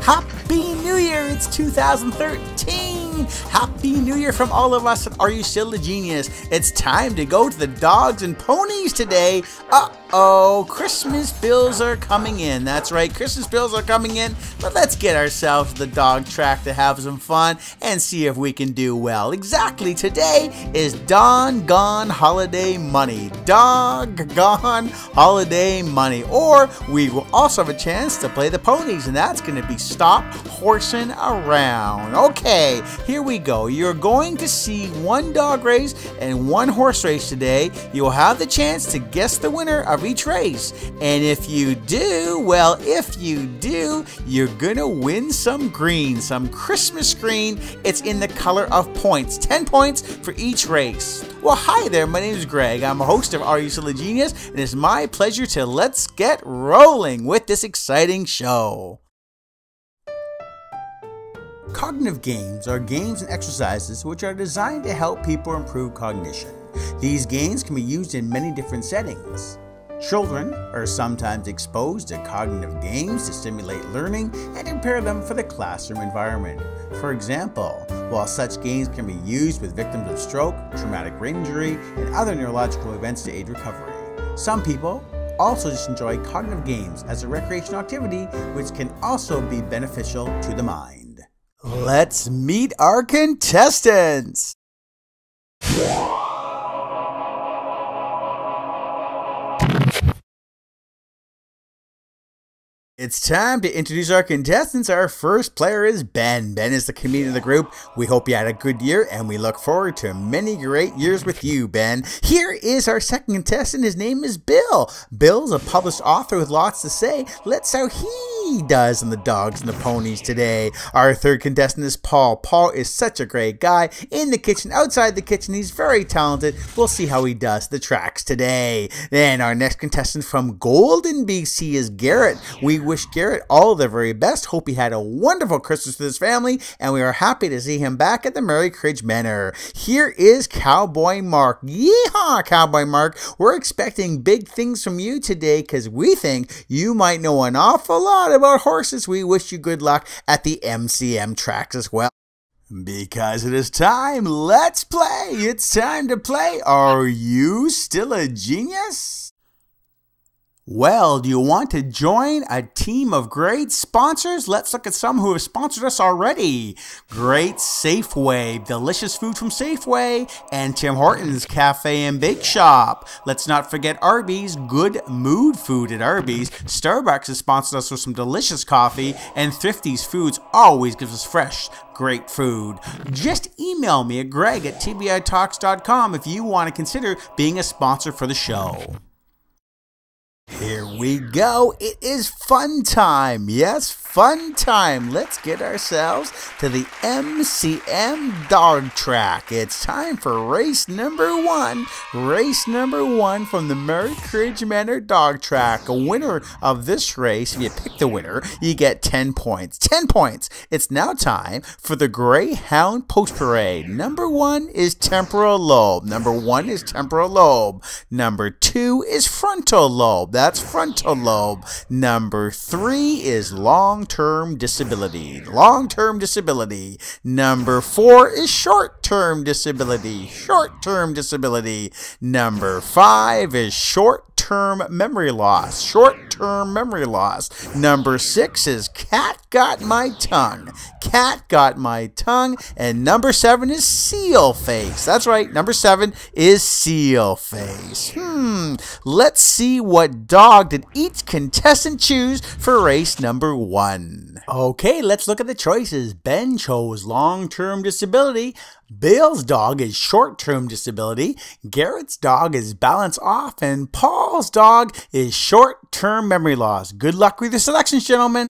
Happy New Year! It's 2013! Happy New Year from all of us at Are You Still a Genius? It's time to go to the Dogs and Ponies today. Uh-oh, Christmas bills are coming in. That's right, Christmas bills are coming in. But let's get ourselves to the dog track to have some fun and see if we can do well. Exactly, today is Doggone Holiday Money. Doggone Holiday Money. Or we will also have a chance to play the ponies, and that's going to be Stop Horsing Around. Okay, here we go. You're going to see one dog race and one horse race today. You'll have the chance to guess the winner of each race. And if you do, well, if you do, you're gonna win some green, some Christmas green. It's in the color of points. 10 points for each race. Well, hi there, my name is Greg. I'm a host of Are You Still a Genius? And it's my pleasure to let's get rolling with this exciting show. Cognitive games are games and exercises which are designed to help people improve cognition. These games can be used in many different settings. Children are sometimes exposed to cognitive games to stimulate learning and prepare them for the classroom environment. For example, while such games can be used with victims of stroke, traumatic brain injury, and other neurological events to aid recovery. Some people also just enjoy cognitive games as a recreational activity, which can also be beneficial to the mind. Let's meet our contestants! It's time to introduce our contestants. Our first player is Ben. Ben is the comedian of the group. We hope you had a good year, and we look forward to many great years with you, Ben. Here is our second contestant. His name is Bill. Bill's a published author with lots to say. Let's see how he does in the Dogs and the Ponies today. Our third contestant is Paul. Paul is such a great guy. In the kitchen, outside the kitchen, he's very talented. We'll see how he does the tracks today. Then our next contestant from Golden, BC is Garrett. We wish Garrett all the very best. Hope he had a wonderful Christmas with his family, and we are happy to see him back at the Merry Cridge Manor. Here is Cowboy Mark. Yeehaw, Cowboy Mark. We're expecting big things from you today because we think you might know an awful lot about horses. We wish you good luck at the MCM tracks as well. Because it is time, let's play. It's time to play Are You Still a Genius? Well, do you want to join a team of great sponsors? Let's look at some who have sponsored us already. Great Safeway, delicious food from Safeway, and Tim Hortons Cafe and Bake Shop. Let's not forget Arby's, good mood food at Arby's. Starbucks has sponsored us with some delicious coffee, and Thrifty's Foods always gives us fresh, great food. Just email me at greg@tbitalks.com if you want to consider being a sponsor for the show. Here we go. It is fun time. Yes, fun time. Let's get ourselves to the MCM dog track. It's time for race number one. Race number one from the Merry Cridge Manor dog track. A winner of this race, if you pick the winner, you get 10 points. 10 points. It's now time for the Greyhound Post Parade. Number one is temporal lobe. Number one is temporal lobe. Number two is frontal lobe. That's frontal lobe. Number three is long-term disability. Long-term disability. Number four is short-term disability. Short-term disability. Number five is short-term memory loss. Short-term memory loss. Number six is cat got my tongue. Cat got my tongue. And number seven is seal face. That's right. Number seven is seal face. Let's see what dog did each contestant choose for race number one. Okay, let's look at the choices. Ben chose long-term disability. Bill's dog is short-term disability. Garrett's dog is balance off. And Paul's dog is short-term memory loss. Good luck with your selections, gentlemen.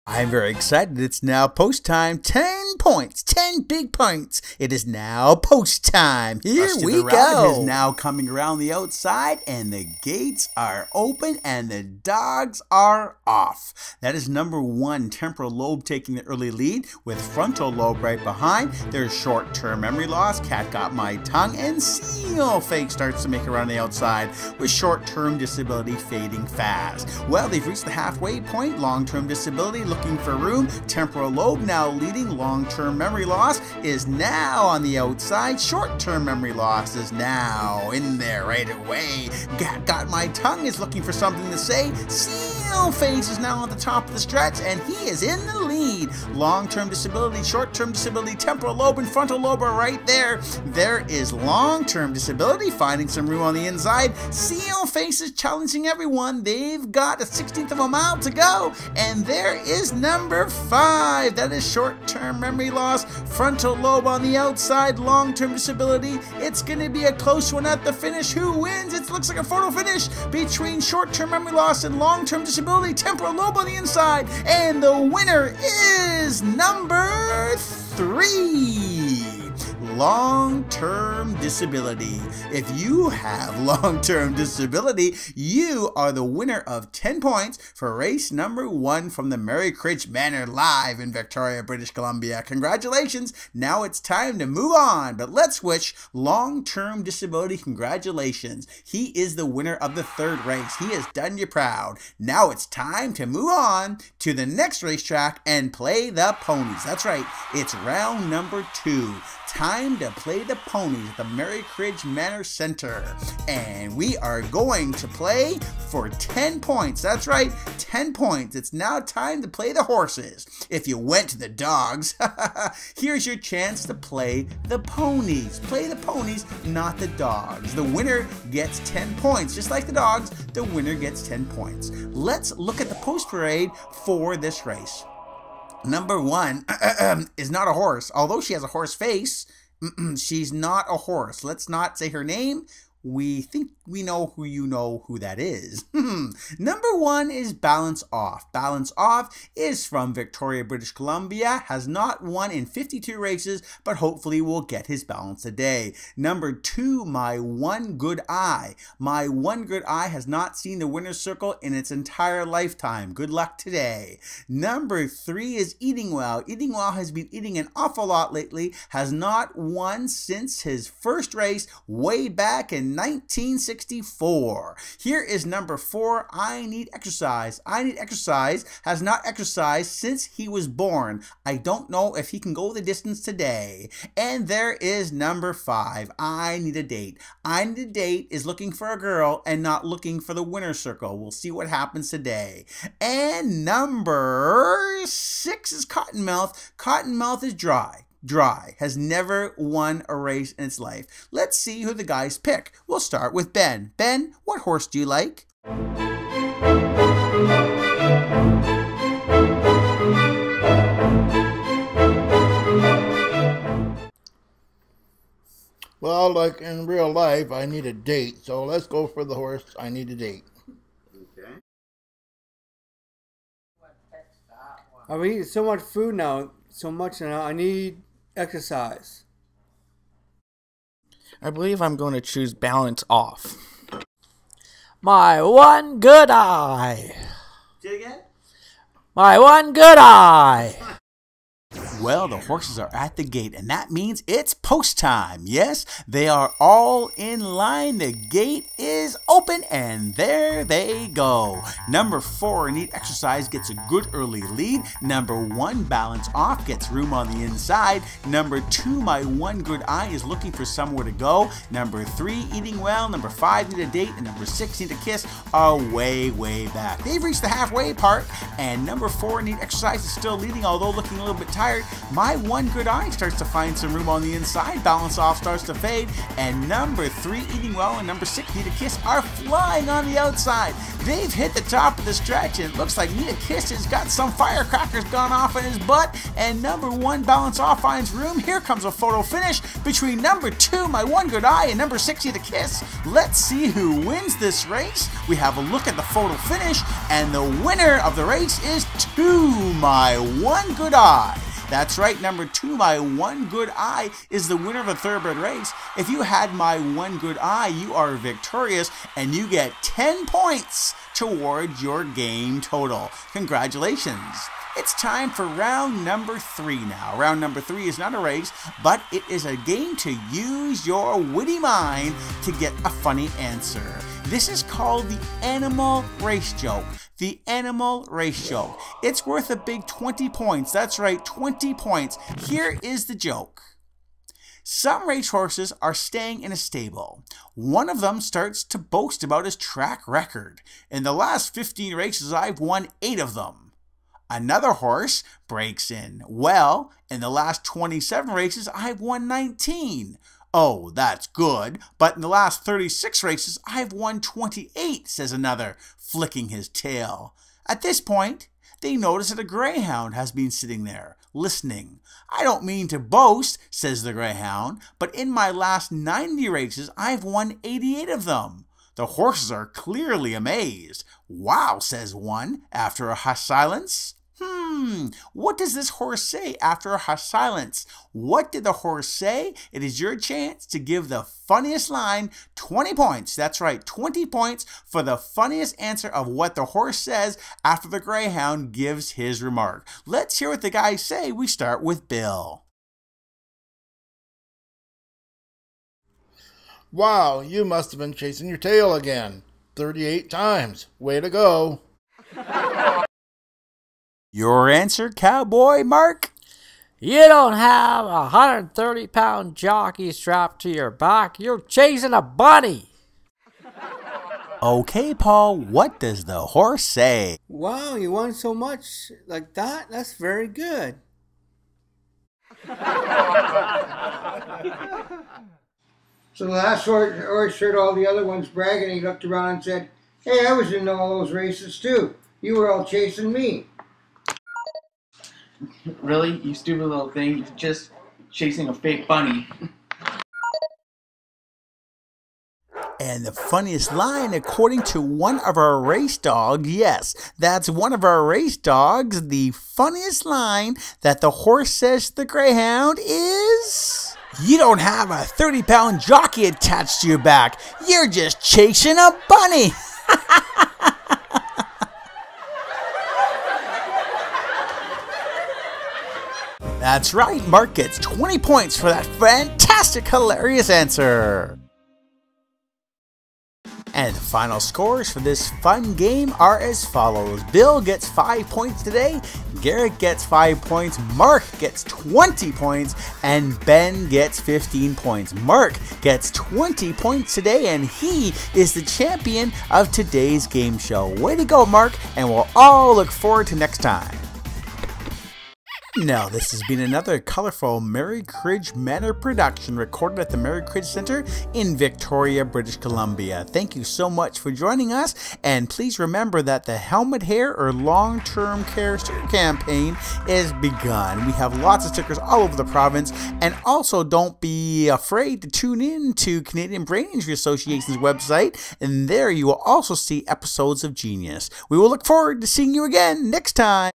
I'm very excited. It's now post time. 10 10 points, 10 big points. It is now post time. Here we go. Is now coming around the outside, and the gates are open, and the dogs are off. That is number 1, temporal lobe taking the early lead with frontal lobe right behind. There's short-term memory loss, cat got my tongue, and seal fake starts to make it around the outside with short-term disability fading fast. Well, they've reached the halfway point. Long-term disability looking for room. Temporal lobe now leading. Long-term memory loss is now on the outside. Short-term memory loss is now in there right away. Got my tongue is looking for something to say. Seal face is now on the top of the stretch, and he is in the lead. Long-term disability, short-term disability, temporal lobe and frontal lobe are right there. There is long-term disability finding some room on the inside. Seal face is challenging everyone. They've got a 16th of a mile to go, and there is number 5. That is short-term memory loss, frontal lobe on the outside, long-term disability. It's going to be a close one at the finish. Who wins? It looks like a photo finish between short-term memory loss and long-term disability, temporal lobe on the inside, and the winner is number 3. Long-term disability. If you have long-term disability, you are the winner of 10 points for race number 1 from the Mary Critch Manor live in Victoria, British Columbia. Congratulations. Now it's time to move on, but let's wish long-term disability congratulations. He is the winner of the 3rd race. He has done you proud. Now it's time to move on to the next racetrack and play the ponies. That's right. It's round number 2. Time to play the ponies at the Mary Critch Manor Center. And we are going to play for 10 points. That's right, 10 points. It's now time to play the horses. If you went to the dogs, here's your chance to play the ponies. Play the ponies, not the dogs. The winner gets 10 points. Just like the dogs, the winner gets 10 points. Let's look at the post parade for this race. Number 1 is not a horse. Although she has a horse face, she's not a horse. Let's not say her name. We think we know who that is. Number 1 is Balance Off. Balance Off is from Victoria, British Columbia, has not won in 52 races, but hopefully will get his balance today. Number 2, My One Good Eye. My One Good Eye has not seen the winner's circle in its entire lifetime. Good luck today. Number 3 is Eating Well. Eating Well has been eating an awful lot lately, has not won since his first race way back in 1964. Here is number 4, I Need Exercise. I Need Exercise has not exercised since he was born. I don't know if he can go the distance today. And there is number 5, I Need a Date. I Need a Date is looking for a girl and not looking for the winner's circle. We'll see what happens today. And number 6 is Cottonmouth. Cottonmouth is dry, has never won a race in its life. Let's see who the guys pick. We'll start with Ben. Ben, what horse do you like? Well, like in real life, I need a date. So let's go for the horse I Need a Date. Okay. I'm eating so much food now, I need exercise. I believe I'm going to choose Balance Off. My one good eye. Say it again. My one good eye. Well, the horses are at the gate, and that means it's post time. Yes, they are all in line. The gate is open, and there they go. Number 4, Need Exercise, gets a good early lead. Number 1, Balance Off, gets room on the inside. Number 2, My One Good Eye, is looking for somewhere to go. Number 3, Eating Well. Number 5, Need a Date. And number 6, Need a Kiss, are way back. They've reached the halfway part, and number 4, Need Exercise, is still leading, although looking a little bit tired. My One Good Eye starts to find some room on the inside. Balance Off starts to fade. And number 3, Eating Well, and number 6, Need a Kiss, are flying on the outside. They've hit the top of the stretch, and it looks like Need a Kiss has got some firecrackers gone off in his butt. And number 1, Balance Off, finds room. Here comes a photo finish between number 2, My One Good Eye, and number 6, Need a Kiss. Let's see who wins this race. We have a look at the photo finish, and the winner of the race is 2, My One Good Eye. That's right, number 2, My One Good Eye, is the winner of the thoroughbred race. If you had My One Good Eye, you are victorious and you get 10 points towards your game total. Congratulations. It's time for round number 3 now. Round number 3 is not a race, but it is a game to use your witty mind to get a funny answer. This is called the Animal Race Joke. The Animal Race Joke. It's worth a big 20 points. That's right, 20 points. Here is the joke. Some racehorses are staying in a stable. One of them starts to boast about his track record. In the last 15 races, I've won 8 of them. Another horse breaks in. Well, in the last 27 races, I've won 19. Oh, that's good, but in the last 36 races, I've won 28, says another, flicking his tail. At this point, they notice that a greyhound has been sitting there, listening. I don't mean to boast, says the greyhound, but in my last 90 races, I've won 88 of them. The horses are clearly amazed. Wow, says one, after a hushed silence. What does this horse say after a hushed silence? What did the horse say? It is your chance to give the funniest line 20 points. That's right, 20 points for the funniest answer of what the horse says after the greyhound gives his remark. Let's hear what the guys say. We start with Bill. Wow, you must have been chasing your tail again. 38 times. Way to go. Your answer, Cowboy Mark? You don't have a 130-pound jockey strapped to your back. You're chasing a bunny. Okay, Paul, what does the horse say? Wow, you won so much like that? That's very good. So the last horse heard all the other ones bragging, and he looked around and said, "Hey, I was in all those races too. You were all chasing me." Really? You stupid little thing. You're just chasing a fake bunny. And the funniest line, according to one of our race dogs, yes, that's one of our race dogs, the funniest line that the horse says to the greyhound is, "You don't have a 30-pound jockey attached to your back. You're just chasing a bunny." That's right, Mark gets 20 points for that fantastic, hilarious answer. And the final scores for this fun game are as follows. Bill gets 5 points today, Garrett gets 5 points, Mark gets 20 points, and Ben gets 15 points. Mark gets 20 points today, and he is the champion of today's game show. Way to go, Mark, and we'll all look forward to next time. Now, this has been another colorful Mary Cridge Manor production recorded at the Mary Cridge Center in Victoria, British Columbia. Thank you so much for joining us, and please remember that the Helmet Hair or Long-Term Care sticker campaign is begun. We have lots of stickers all over the province, and also don't be afraid to tune in to Canadian Brain Injury Association's website, and there you will also see episodes of Genius. We will look forward to seeing you again next time.